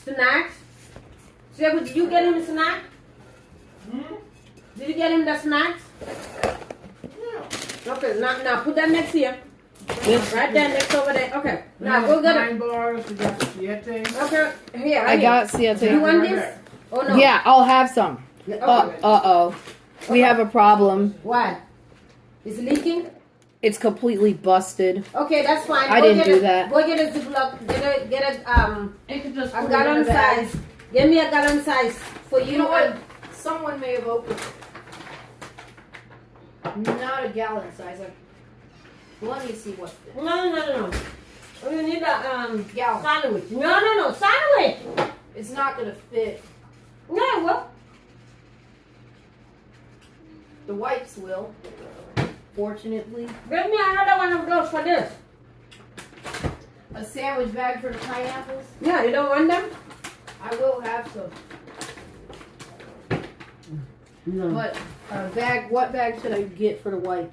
snacks. Sego, did you get him a snack? Did you get him the snacks? Yeah. Okay, now put that next here. Right there, next over there. Okay. Now go get it. Bars, we got Siete. Okay, here. I got Siete. You want this? Oh no. Yeah, I'll have some. Okay. Uh-oh. We have a problem. What? It's leaking? It's completely busted. Okay, that's fine. I didn't do that. Go get a Ziploc. Get a a gallon size. Give me a gallon size for you. You know what? Someone may have opened. Not a gallon size. Let me see what's this. No. You need a Gallon. sandwich. No. Sandwich. It's not gonna fit. No, what? The wipes will. Fortunately. Give me another one of those for this. A sandwich bag for the pineapples. Yeah, you don't want them? I will have some. No. But a bag. What bag should I get for the wipe?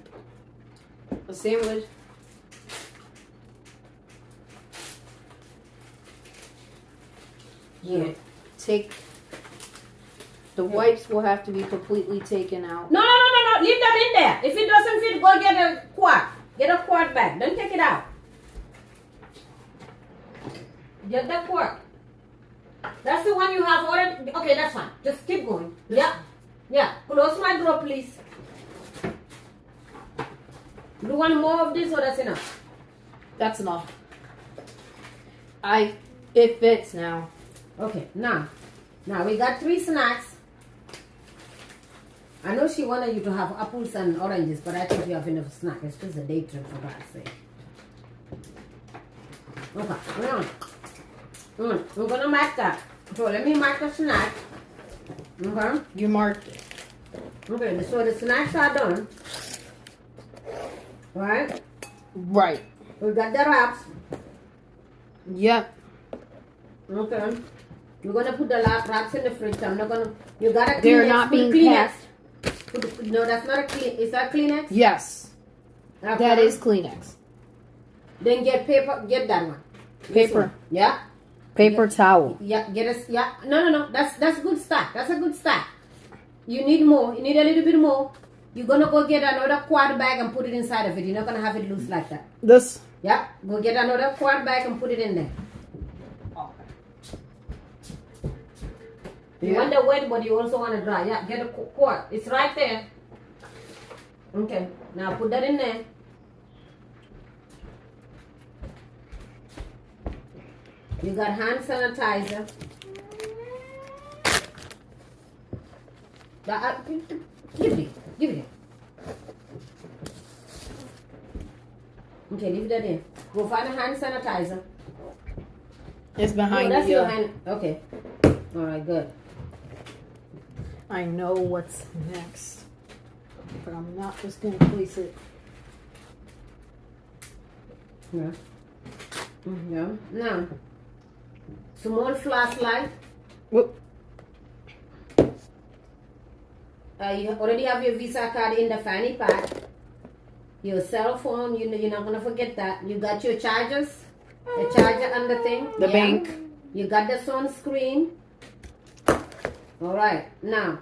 A sandwich. Yeah. Take. The wipes will have to be completely taken out. No. Leave them in there. If it doesn't fit, go get a quart. Get a quart bag. Don't take it out. Get the quart. That's the one you have already. Okay, that's fine. Just keep going. Yeah. Close my door, please. Do you want more of this or that's enough? That's enough. It fits now. Okay, now we got 3 snacks. I know she wanted you to have apples and oranges, but I think you have enough snack. It's just a day trip for God's sake. Okay, now we're gonna mark that. So let me mark the snack. Okay. You marked it. Okay, so the snacks are done. Right? Right. We got the wraps. Yep. Okay. We're gonna put the wraps in the fridge. I'm not gonna. You got a Kleenex. They're not being Kleenex. packed. No, that's not a Kleenex. Is that Kleenex? Yes. Okay. That is Kleenex. Then get paper. Get that one. This Paper. one. Yeah. Paper towel. Yeah. Get us. Yeah. No. That's good stack. That's a good stack. You need more. You need a little bit more. You're gonna go get another quad bag and put it inside of it. You're not gonna have it loose like that. This. Yeah. Go get another quad bag and put it in there. You want the wet, but you also want to dry. Yeah, get a quart. It's right there. Okay, now put that in there. You got hand sanitizer. Give it. Okay, leave that in. Go find a hand sanitizer. It's behind that's you. your hand. Okay. All right, good. I know what's next, but I'm not just going to place it. Yeah. Yeah. Now, small flashlight. Whoop. You already have your Visa card in the fanny pack. Your cell phone, you're not going to forget that. You got your chargers. The charger and the thing. The bank. You got the sunscreen. All right. Now,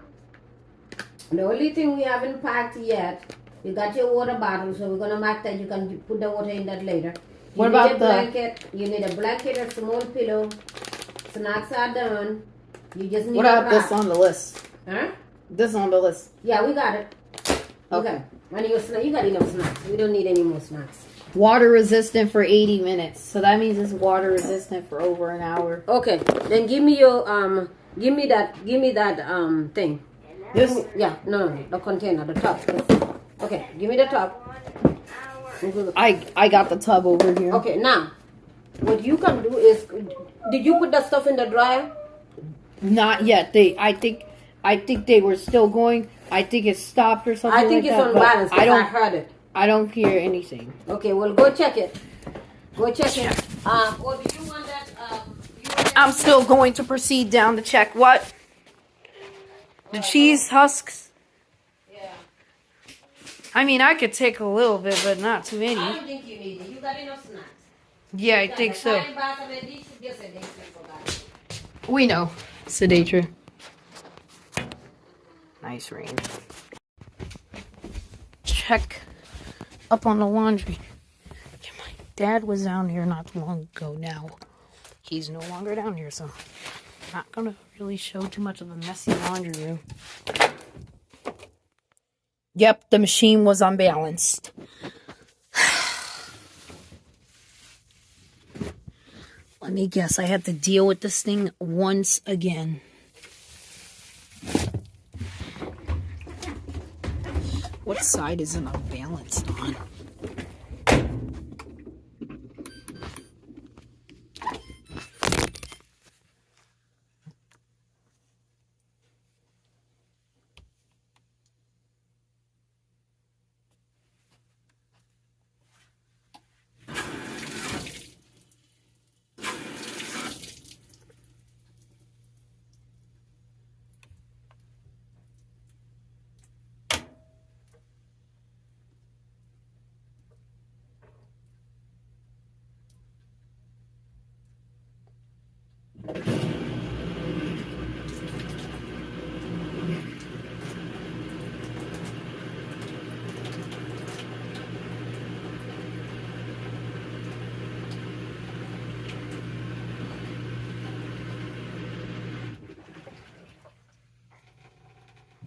the only thing we haven't packed yet, you got your water bottle, so we're going to mark that. You can put the water in that later. You What need about a blanket. You need a blanket, a small pillow. Snacks are done. You just need What a about this wrap. on the list? Huh? This on the list. Yeah, we got it. Okay. And you got enough snacks. We don't need any more snacks. Water resistant for 80 minutes. So that means it's water resistant for over an hour. Okay. Then give me your give me that thing. This? Yeah, no, the container, the top. Okay, give me the top. I got the tub over here. Okay, now what you can do is, did you put that stuff in the dryer? Not yet. I think they were still going. I think it stopped or something. I think like it's that, on but balance. I heard it. I don't hear anything. Okay, well go check it. Go check it. Or do you want that? I'm still going to proceed down to check what? The cheese husks? Yeah. I mean, I could take a little bit, but not too many. I don't think you need it. You got enough snacks. Yeah, I think so. We know. Sedatra. Nice rain. Check up on the laundry. My dad was down here not too long ago now. He's no longer down here, so I'm not gonna really show too much of a messy laundry room. Yep, the machine was unbalanced. Let me guess, I had to deal with this thing once again. What side is it unbalanced on?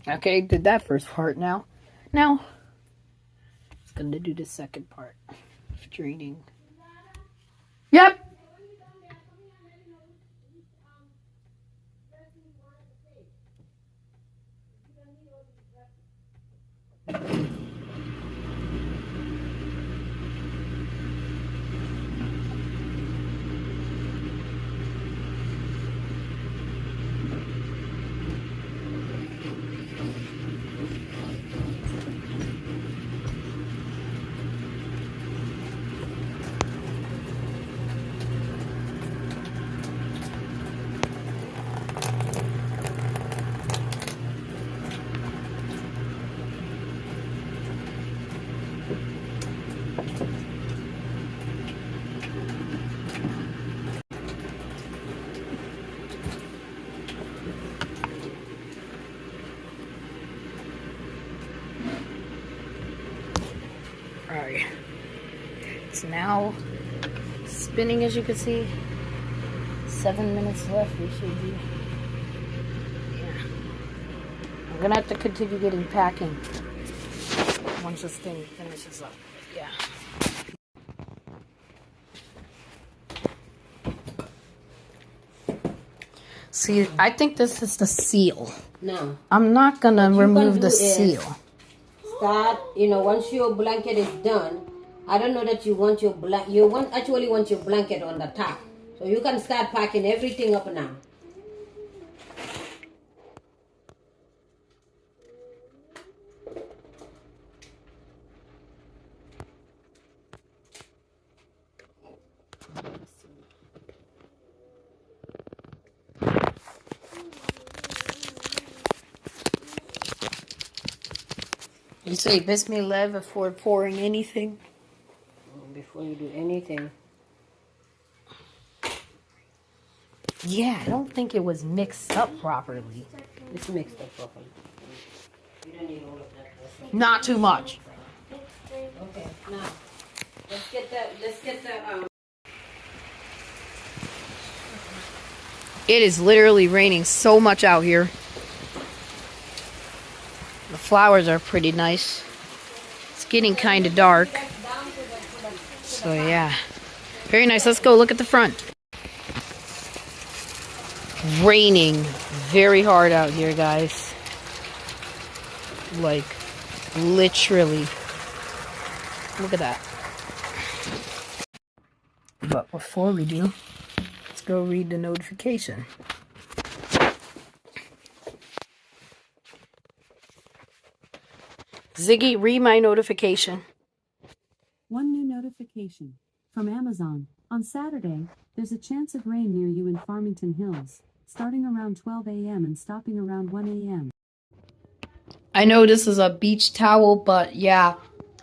Okay, did that first part now. Now, it's gonna do the second part. Draining. Yep! Alright. It's now spinning, as you can see. 7 minutes left. We should be. Yeah. I'm gonna have to continue getting packing once this thing finishes up. Yeah. See, I think this is the seal. No. I'm not gonna remove the seal. Start, once your blanket is done, I don't know that you want your actually want your blanket on the top. So you can start packing everything up now. You say Bismillah before pouring anything? Before you do anything. Yeah, I don't think it was mixed up properly. It's mixed up properly. You don't need all of that. Not too much. Okay, now let's get the It is literally raining so much out here. The flowers are pretty nice. It's getting kind of dark. So yeah. Very nice. Let's go look at the front. Raining very hard out here, guys. Like, literally. Look at that. But before we do, let's go read the notification. Ziggy, read my notification. One new notification from Amazon. On Saturday, there's a chance of rain near you in Farmington Hills, starting around 12 a.m. and stopping around 1 a.m. I know this is a beach towel, but yeah,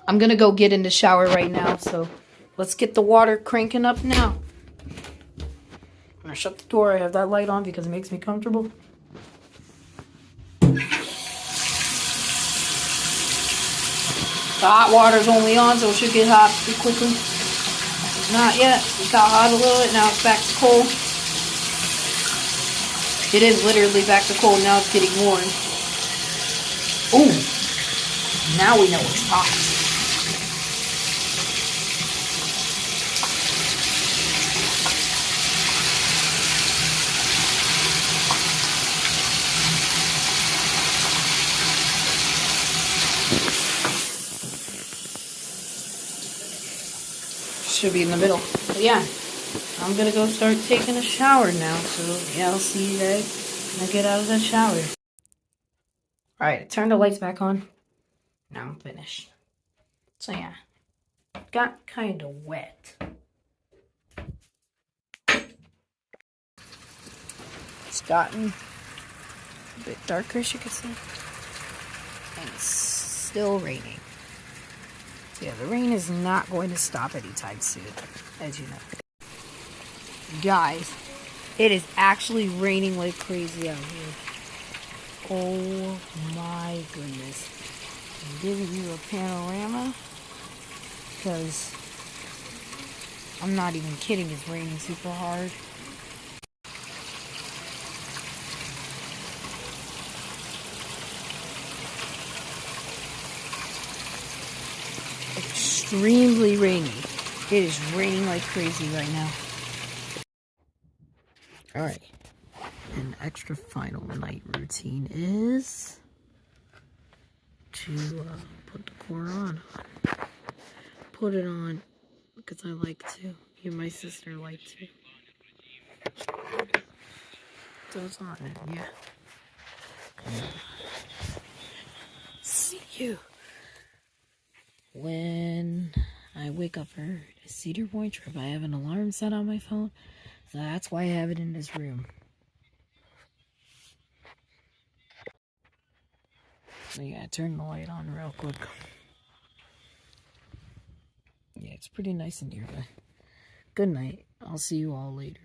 I'm gonna go get in the shower right now, so let's get the water cranking up now. I shut the door. I have that light on because it makes me comfortable. The hot water's only on, so it should get hot pretty quickly. Not yet. It got hot a little bit. Now it's back to cold. It is literally back to cold. Now it's getting warm. Ooh. Now we know it's hot. Should be in the middle. But yeah, I'm gonna go start taking a shower now. So yeah, I'll see you guys when I get out of the shower. Alright, turn the lights back on. Now I'm finished. So yeah, got kind of wet. It's gotten a bit darker, as you can see. And it's still raining. Yeah, the rain is not going to stop anytime soon, as you know. Guys, it is actually raining like crazy out here. Oh my goodness. I'm giving you a panorama because I'm not even kidding, it's raining super hard. Extremely rainy. It is raining like crazy right now. Alright. An extra final night routine is to put the core on. Put it on because I like to. Me and my sister like to. So it's on it, yeah. See you when I wake up for the Cedar Point Trip. I have an alarm set on my phone, so that's why I have it in this room. So yeah, turn the light on real quick. Yeah, it's pretty nice in here, but good night. I'll see you all later.